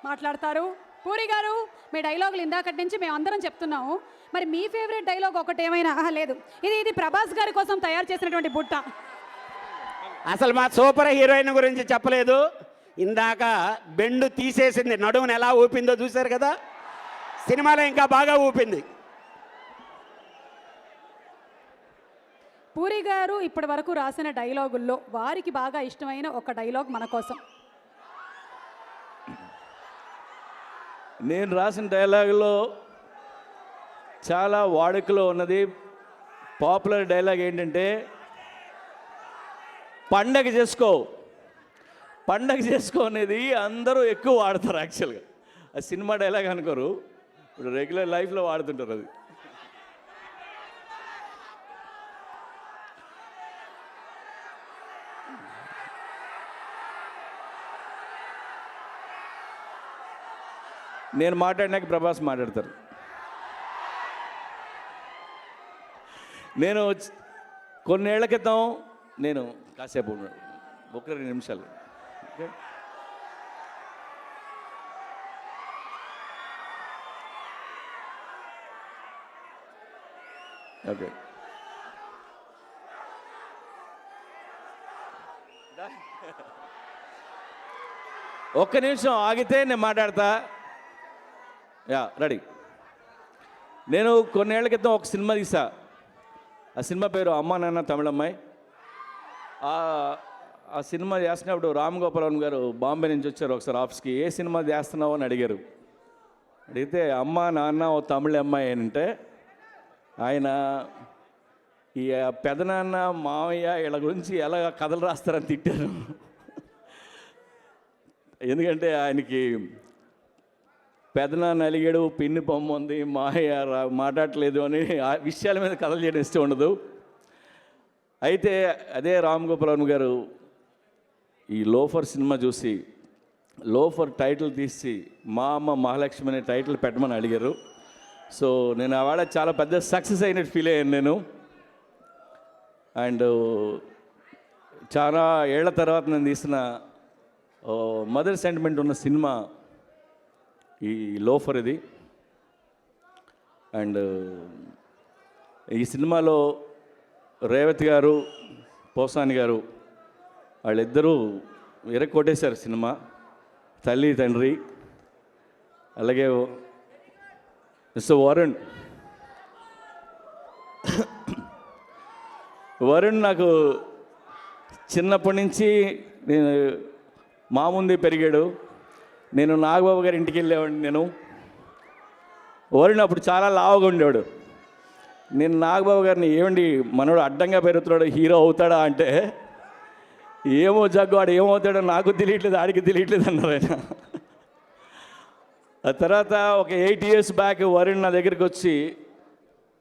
మాట్లాడతారు. పూరి గారు, మీ డైలాగులు ఇందాకటి నుంచి మేము అందరం చెప్తున్నాము. మరి మీ ఫేవరెట్ డైలాగ్ ఒకటి ఏమైనా? లేదు, ఇది ప్రభాస్ గారి కోసం తయారు చేసినటువంటి బుట్ట. అసలు మా సూపర్ హీరోయిన్ గురించి చెప్పలేదు. ఇందాక బెండు తీసేసింది, నడుమును ఎలా ఊపిందో చూశారు కదా, సినిమాలో ఇంకా బాగా ఊపింది. పూరి గారు ఇప్పటి వరకు రాసిన డైలాగుల్లో వారికి బాగా ఇష్టమైన ఒక డైలాగ్ మన కోసం. నేను రాసిన డైలాగులో చాలా వాడుకలో ఉన్నది పాపులర్ డైలాగ్ ఏంటంటే, పండగ చేసుకో అనేది అందరూ ఎక్కువ వాడతారు. యాక్చువల్గా అది సినిమా డైలాగ్ అనుకోరు, ఇప్పుడు రెగ్యులర్ లైఫ్లో వాడుతుంటారు. అది నేను మాట్లాడినాక ప్రభాస్ మాట్లాడతారు. నేను కొన్నేళ్ల క్రితం నేను కాసేపు ఒక 2 నిమిషాలు ఓకే ఒక్క నిమిషం ఆగితే నేను మాట్లాడతా. రెడీ. నేను కొన్నేళ్ల క్రితం ఒక సినిమా తీసా. ఆ సినిమా పేరు అమ్మా నాన్న తమిళమ్మాయి. ఆ సినిమా చేస్తున్నప్పుడు రామ్ గోపాలన్ గారు బాంబే నుంచి వచ్చారు ఒకసారి ఆఫీస్కి. ఏ సినిమా చేస్తున్నావు అని అడిగారు. అడిగితే అమ్మా నాన్న ఓ తమిళ అమ్మాయి అంటే, ఆయన ఈ పెదనాన్న మామయ్య వీళ్ళ గురించి ఎలా కథలు రాస్తారని తిట్టారు. ఎందుకంటే ఆయనకి పెదనాన్న అలిగాడు, పిన్ని బొమ్మ ఉంది, మాయ మాట్లాడట్లేదు అని ఆ విషయాల మీద కథలు చేయడం ఇష్టం ఉండదు. అయితే అదే రామ్ గోపాలన్ గారు ఈ లోఫర్ సినిమా చూసి లోఫర్ టైటిల్ తీసి మా అమ్మ మహాలక్ష్మి అనే టైటిల్ పెట్టమని అడిగారు. సో నేను ఆవిడ చాలా పెద్ద సక్సెస్ అయినట్టు ఫీల్ అయ్యాను నేను. అండ్ చాలా ఏళ్ల తర్వాత నేను తీసిన మదర్ సెంటిమెంట్ ఉన్న సినిమా ఈ లోఫర్ ఇది. అండ్ ఈ సినిమాలో రేవతి గారు, పోసాని గారు వాళ్ళిద్దరూ కొట్టేశారు సినిమా. తల్లి తండ్రి. అలాగే మిస్టర్ వరుణ్ నాకు చిన్నప్పటి నుంచి నేను మా ముందే పెరిగాడు. నేను నాగబాబు గారి ఇంటికి వెళ్ళేవాడిని. నేను వరుణ్ అప్పుడు చాలా లావుగా ఉండేవాడు. నేను నాగబాబు గారిని, ఏమండి మనోడు అడ్డంగా పెరుగుతున్నాడు, హీరో అవుతాడా అంటే, ఏమో జగ్గు వాడు ఏమవుతాడో నాకు తెలియట్లేదు, ఆడికి తెలియట్లేదు అన్నారు ఆయన. ఆ తర్వాత ఒక 8 years బ్యాక్ వరుణ్ నా దగ్గరికి వచ్చి,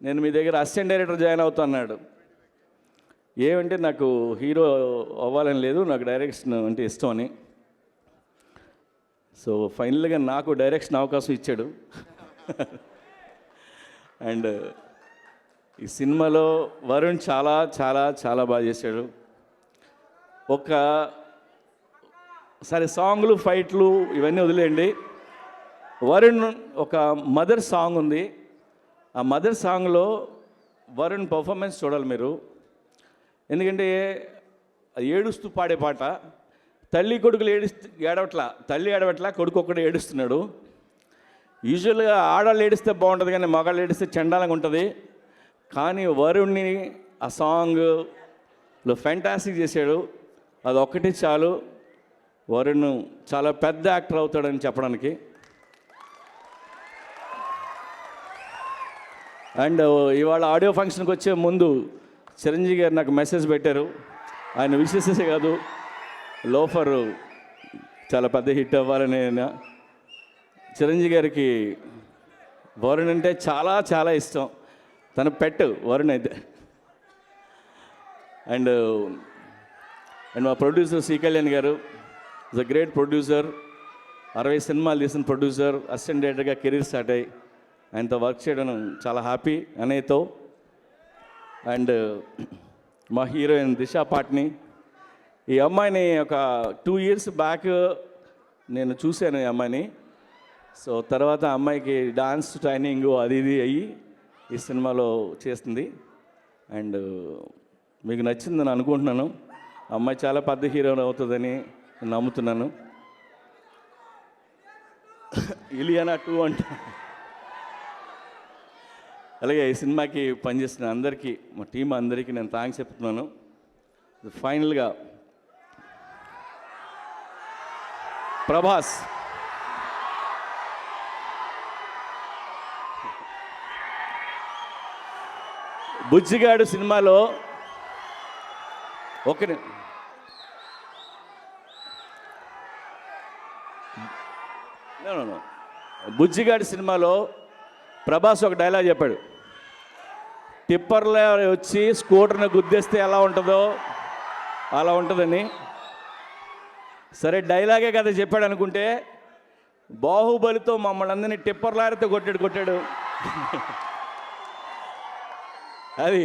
నేను మీ దగ్గర అసిస్టెంట్ డైరెక్టర్ జాయిన్ అవుతా అన్నాడు. ఏమంటే నాకు హీరో అవ్వాలని లేదు, నాకు డైరెక్షన్ అంటే ఇష్టం అని. సో ఫైనల్గా నాకు డైరెక్షన్ అవకాశం ఇచ్చాడు. అండ్ ఈ సినిమాలో వరుణ్ చాలా చాలా చాలా బాగా చేశాడు. సరే సాంగ్లు ఫైట్లు ఇవన్నీ వదిలేయండి. వరుణ్ ఒక మదర్ సాంగ్ ఉంది. ఆ మదర్ సాంగ్లో వరుణ్ పర్ఫార్మెన్స్ చూడాలి మీరు. ఎందుకంటే ఏడుస్తూ పాడే పాట. తల్లి కొడుకులు ఏడవట్లా, తల్లి ఏడవట్లా, కొడుకు ఒక్కడే ఏడుస్తున్నాడు. యూజువల్గా ఆడవాళ్ళు ఏడిస్తే బాగుంటుంది కానీ మగాళ్ళు ఏడిస్తే చండాలంగా ఉంటుంది. కానీ వరుణ్ని ఆ సాంగ్లో ఫ్యాంటాస్టిక్ చేశాడు. అది ఒక్కటి చాలు వరుణ్ చాలా పెద్ద యాక్టర్ అవుతాడని చెప్పడానికి. అండ్ ఇవాళ ఆడియో ఫంక్షన్కి వచ్చే ముందు చిరంజీవి గారు నాకు మెసేజ్ పెట్టారు. ఆయన విశేషే కాదు, లోఫర్ చాలా పెద్ద హిట్ అవ్వాలని. చిరంజీవి గారికి వరుణ్ అంటే చాలా చాలా ఇష్టం. తన పెట్టు వరుణ్ అయితే. అండ్ మా ప్రొడ్యూసర్ సి కళ్యాణ్ గారు ఇస్ అ గ్రేట్ ప్రొడ్యూసర్. 60 సినిమాలు తీసిన ప్రొడ్యూసర్. అసిస్టెంట్ డైరెక్టర్గా కెరీర్ స్టార్ట్ అయ్యి ఆయనతో వర్క్ చేయడం చాలా హ్యాపీ అనేతో. అండ్ మా హీరోయిన్ దిశా పాట్ని. ఈ అమ్మాయిని ఒక 2 years బ్యాక్ నేను చూశాను. ఈ అమ్మాయిని సో తర్వాత ఆ అమ్మాయికి డాన్స్ ట్రైనింగ్ అది ఇది అయ్యి ఈ సినిమాలో చేస్తుంది. అండ్ మీకు నచ్చిందని అనుకుంటున్నాను. అమ్మాయి చాలా పెద్ద హీరోయిన్ అవుతుందని నేను నమ్ముతున్నాను. ఇలియానా 2 అంటే. అలాగే ఈ సినిమాకి పనిచేసిన అందరికీ, మా టీం అందరికీ నేను థ్యాంక్స్ చెప్తున్నాను. ఫైనల్గా ప్రభాస్, బుజ్జిగాడు సినిమాలో బుజ్జిగాడి సినిమాలో ప్రభాస్ ఒక డైలాగ్ చెప్పాడు. టిప్పర్లో వచ్చి స్కూటర్ని గుద్దేస్తే ఎలా ఉంటుందో అలా ఉంటుందని. సరే డైలాగే కదా చెప్పాడు అనుకుంటే, బాహుబలితో మమ్మల్ని అందరినీ టిప్పర్ లారీతో కొట్టాడు. అది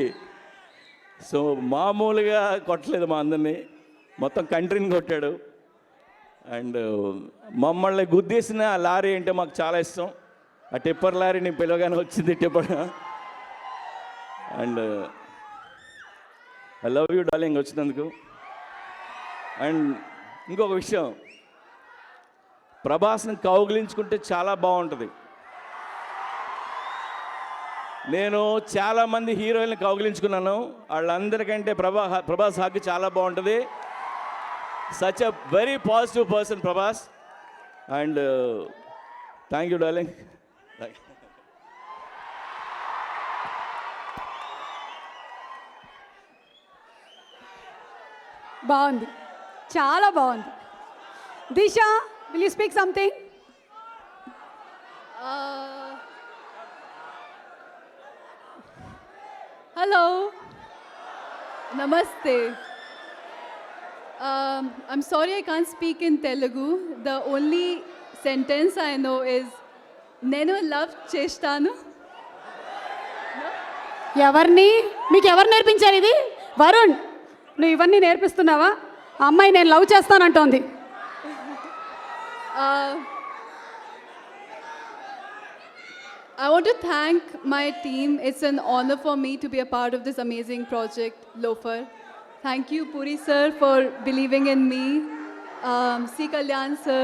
సో మామూలుగా కొట్టలేదు మా అందరినీ, మొత్తం కంట్రీని కొట్టాడు. అండ్ మమ్మల్ని గుద్దేసిన ఆ లారీ అంటే మాకు చాలా ఇష్టం. ఆ టిప్పర్ లారీని పిలవగానే వచ్చింది tipper. And I love you darling వచ్చినందుకు. అండ్ ఇంకొక విషయం, ప్రభాస్ని కౌగిలించుకుంటే చాలా బాగుంటుంది. నేను చాలామంది హీరోయిన్లు కౌగిలించుకున్నాను, వాళ్ళందరికంటే ప్రభాస్ హాక్ చాలా బాగుంటుంది. Such a very positive person Prabhas. And thank you darling. బాగుంది, చాలా బాగుంది. Disha, will you speak something? Hello. Namaste. I'm sorry I can't speak in Telugu. The only sentence I know is Nenu love chestanu. మీకు ఎవరు నేర్పించారు ఇది? వరుణ్, నువ్వు ఇవన్నీ నేర్పిస్తున్నావా? ఆ అమ్మాయి నేను love చేస్తానంటోంది. I want to thank my team. It's an honor for me to be a part of this amazing project, Loafer. Thank you, Puri sir, for believing in me. C. Kalyan sir,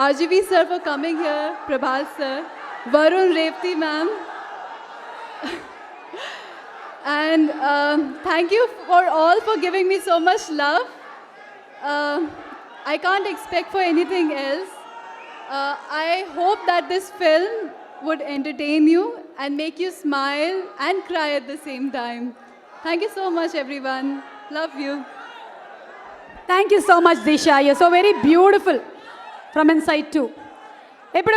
RGV sir for coming here, Prabhas sir, Varun, Revati ma'am. And thank you for all for giving me so much love. I can't expect for anything else. I hope that this film would entertain you and make you smile and cry at the same time. Thank you so much, everyone. Love you. Thank you so much Disha, you so very beautiful from inside to. ఇప్పుడు